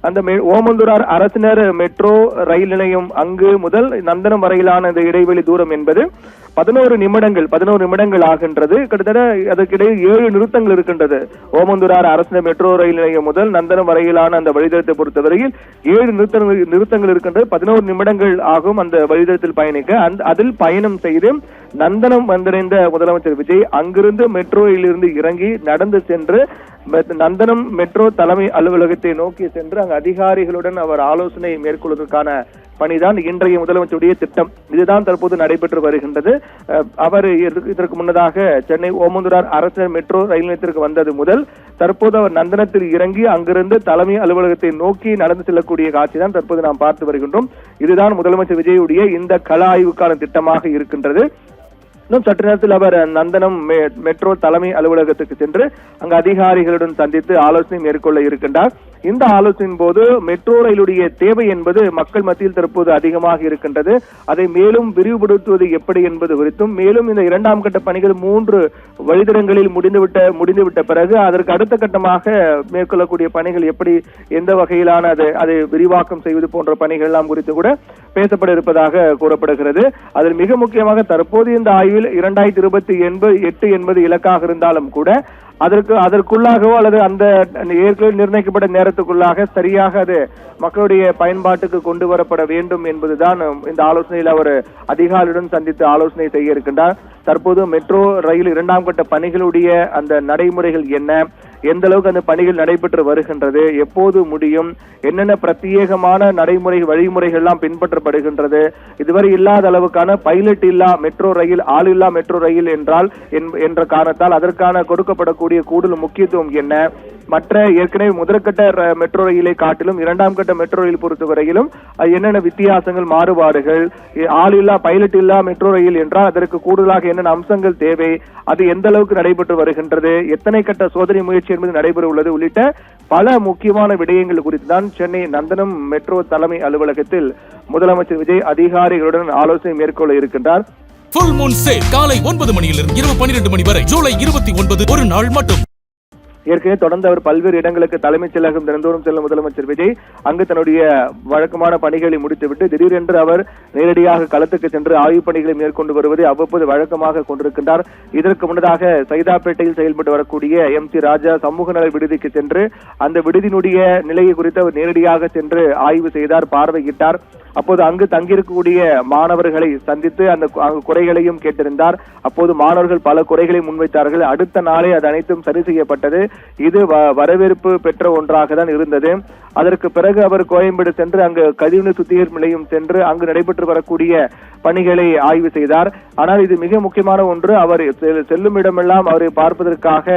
அந்த ஓமந்தூரார் அரசினர் metro rail நிலையம் அங்கு முதல் நந்தனம் வரையிலான இந்த இடைவெளி தூரம் என்பது 11 நிமிடங்கள் ஆகின்றது. கிட்டத்தட்ட அதற்கிடையில் 7 நிறுத்தங்கள் இருக்கின்றது. ஓமந்தூரார் அரசினர் மெட்ரோ ரயில் நிலையம் முதல் நந்தனம் வரையிலான அந்த வழித்தடத்தை பொறுத்தவரையில் 7 நிறுத்தங்கள் இருக்கின்றது. 11 நிமிடங்கள் ஆகும் அந்த வழித்தடத்தில் பயணிக்க. அதில் பயணம் செய்து நந்தனம் வந்திருந்த முதலமைச்சர் விஜய் அங்கிருந்து மெட்ரோயிலிருந்து இறங்கி நடந்து சென்று நந்தனம் மெட்ரோ தலைமை அலுவலகத்தை நோக்கி சென்று அங்கு அதிகாரிகளுடன் அவர் ஆலோசனை மேற்கொள்வதற்கான பணிதான் இன்றைய முதலமைச்சருடைய திட்டம். இதுதான் தற்போது நடைபெற்று வருகின்றது. அவர் இதற்கு முன்னதாக சென்னை ஓமந்தூரார் அரசினர் மெட்ரோ ரயில் நிலையத்திற்கு வந்தது முதல் தற்போது அவர் நந்தனத்தில் இறங்கி அங்கிருந்து தலைமை அலுவலகத்தை நோக்கி நடந்து செல்லக்கூடிய காட்சி தான் தற்போது நாம் பார்த்து வருகின்றோம். இதுதான் முதலமைச்சர் விஜயுடைய இந்த கள ஆய்வுக்கான திட்டமாக இருக்கின்றது. இன்னும் சற்று நேரத்தில் அவர் நந்தனம் மெட்ரோ தலைமை அலுவலகத்துக்கு சென்று அங்கு அதிகாரிகளுடன் சந்தித்து ஆலோசனை மேற்கொள்ள இருக்கின்றார். இந்த ஆலோசனையின் போது மெட்ரோ ரயிலுடைய தேவை என்பது மக்கள் மத்தியில் தற்போது அதிகமாக இருக்கின்றது. அதை மேலும் விரிவுபடுத்துவது எப்படி என்பது குறித்தும், மேலும் இந்த 2ஆம் கட்ட பணிகள் 3 வழித்தடங்களில் முடிந்துவிட்ட பிறகு அதற்கு அடுத்த கட்டமாக மேற்கொள்ளக்கூடிய பணிகள் எப்படி, எந்த வகையிலான அதை விரிவாக்கம் செய்வது போன்ற பணிகள் எல்லாம் குறித்து கூட பேசப்பட இருப்பதாக கூறப்படுகிறது. அதில் மிக முக்கியமாக தற்போது இந்த ஆய்வில் 2028 என்பது இலக்காக இருந்தாலும் கூட அதற்குள்ளாகவோ அல்லது அந்த ஏற்கனவே நிர்ணயிக்கப்பட்ட நேரத்துக்குள்ளாக சரியாக அது மக்களுடைய பயன்பாட்டுக்கு கொண்டு வரப்பட வேண்டும் என்பதுதான் இந்த ஆலோசனையில் அவர் அதிகாரியுடன் சந்தித்து ஆலோசனை செய்ய இருக்கின்றார். தற்போது மெட்ரோ ரயில் 2ஆம் கட்ட பணிகளுடைய அந்த நடைமுறைகள் என்ன, எந்த அளவுக்கு அந்த பணிகள் நடைபெற்று வருகின்றது, எப்போது முடியும், என்னென்ன பிரத்யேகமான வழிமுறைகள் எல்லாம் பின்பற்றப்படுகின்றது, இதுவரை இல்லாத அளவுக்கான பைலட் இல்லா மெட்ரோ ரயில், ஆள் இல்லா மெட்ரோ ரயில் என்ற காரணத்தால் அதற்கான கொடுக்கப்படக்கூடிய கூடுதல் முக்கியத்துவம் என்ன, மற்ற ஏற்கனவே முதற்கட்ட மெட்ரோ ரயிலை காட்டிலும் 2ஆம் கட்ட மெட்ரோ ரயில் பொறுத்தவரையிலும் என்னென்ன வித்தியாசங்கள், மாறுபாடுகள், ஆள் இல்லா பைலட் இல்லா மெட்ரோ ரயில் என்றால் அதற்கு கூடுதலாக என்னென்ன அம்சங்கள் தேவை, அது எந்த அளவுக்கு நடைபெற்று வருகின்றது, எத்தனை கட்ட சோதனை முயற்சி என்பது நடைபெற உள்ளது உள்ளிட்ட பல முக்கியமான விடயங்கள் குறித்து தான் சென்னை நந்தனம் மெட்ரோ தலைமை அலுவலகத்தில் முதலமைச்சர் விஜய் அதிகாரிகளுடன் ஆலோசனை மேற்கொள்ள இருக்கின்றார். ஃபுல் மூன் சேல் காலை 9 மணியிலிருந்து இரவு 12 மணி வரை ஜூலை 29 ஒரு நாள் மட்டும். ஏற்கனவே தொடர்ந்து அவர் பல்வேறு இடங்களுக்கு தலைமைச் செயலகம் தினந்தோறும் செல்லும் முதலமைச்சர் விஜய் அங்கு தன்னுடைய வழக்கமான பணிகளை முடித்துவிட்டு திடீரென்று அவர் நேரடியாக களத்துக்கு சென்று ஆய்வுப் பணிகளை மேற்கொண்டு வருவதை அவ்வப்போது வழக்கமாக கொண்டிருக்கின்றார். இதற்கு முன்னதாக சைதாப்பேட்டையில் செயல்பட்டு வரக்கூடிய MC ராஜா சமூக நல விடுதிக்கு சென்று அந்த விடுதியினுடைய நிலையை குறித்து அவர் நேரடியாக சென்று ஆய்வு செய்தார், பார்வையிட்டார். அப்போது அங்கு தங்கியிருக்கக்கூடிய மாணவர்களை சந்தித்து அந்த குறைகளையும் கேட்டிருந்தார். அப்போது மாணவர்கள் பல குறைகளை முன்வைத்தார்கள். அடுத்த நாளே அது அனைத்தும் சரி செய்யப்பட்டது. இது வரவேற்பு பெற்ற ஒன்றாக தான் இருந்தது. அதற்கு பிறகு அவர் கோயம்பேடு சென்று அங்கு கழிவுநீர் சுத்திகரிப்பு நிலையம் சென்று அங்கு நடைபெற்று வரக்கூடிய பணிகளை ஆய்வு செய்தார். ஆனால் இது மிக முக்கியமான ஒன்று, அவர் செல்லும் இடமெல்லாம் அவரை பார்ப்பதற்காக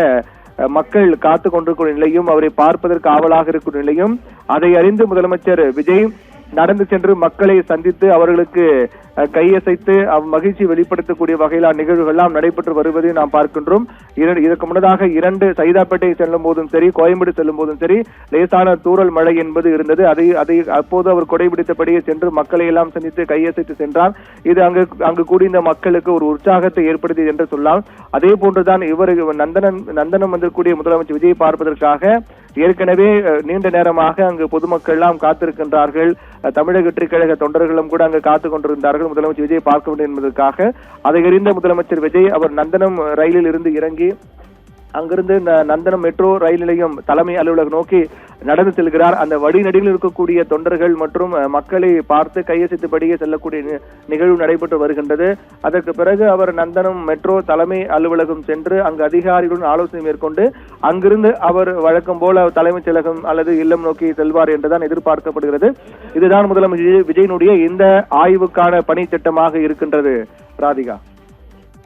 மக்கள் காத்து கொண்டிருக்கும் நிலையும், அவரை பார்ப்பதற்கு ஆவலாக இருக்கும் நிலையும் அதை அறிந்து முதலமைச்சர் விஜய் நடந்து சென்று மக்களை சந்தித்து அவர்களுக்கு கையசைத்து மகிழ்ச்சி வெளிப்படுத்தக்கூடிய வகையிலான நிகழ்வுகள் எல்லாம் நடைபெற்று வருவதை நாம் பார்க்கின்றோம். இதற்கு முன்னதாக 2 சைதாப்பேட்டை செல்லும் போதும் சரி, கோயம்பேடு செல்லும் போதும் சரி லேசான தூறல் மழை என்பது இருந்தது. அதை அப்போது அவர் கொடைபிடித்தபடியே சென்று மக்களை எல்லாம் சந்தித்து கையசைத்து சென்றார். இது அங்கு கூடிய மக்களுக்கு ஒரு உற்சாகத்தை ஏற்படுத்தியது என்று சொல்லலாம். அதே போன்றுதான் இவர் நந்தனம் வந்திருக்கூடிய முதலமைச்சர் விஜய் பார்ப்பதற்காக ஏற்கனவே நீண்ட நேரமாக அங்கு பொதுமக்கள் எல்லாம் காத்திருக்கின்றார்கள். தமிழக வெற்றி கழக தொண்டர்களும் கூட அங்கு காத்துக் கொண்டிருந்தார்கள் முதலமைச்சர் விஜய் பார்க்க வேண்டும் என்பதற்காக. அதை அறிந்த முதலமைச்சர் விஜய் அவர் நந்தனம் ரயிலில் இருந்து இறங்கி அங்கிருந்து நந்தனம் மெட்ரோ ரயில் நிலையம் தலைமை அலுவலகம் நோக்கி நடந்து செல்கிறார். அந்த வழிநெடுகில் இருக்கக்கூடிய தொண்டர்கள் மற்றும் மக்களை பார்த்து கையசைத்தபடியே செல்லக்கூடிய நிகழ்வு நடைபெற்று வருகின்றது. அதற்கு பிறகு அவர் நந்தனம் மெட்ரோ தலைமை அலுவலகம் சென்று அங்கு அதிகாரிகளுடன் ஆலோசனை மேற்கொண்டு அங்கிருந்து அவர் வழக்கம் போல தலைமைச் செயலகம் அல்லது இல்லம் நோக்கி செல்வார் என்றுதான் எதிர்பார்க்கப்படுகிறது. இதுதான் முதலமைச்சர் விஜயனுடைய இந்த ஆய்வுக்கான பணி திட்டமாக இருக்கின்றது. ராதிகா.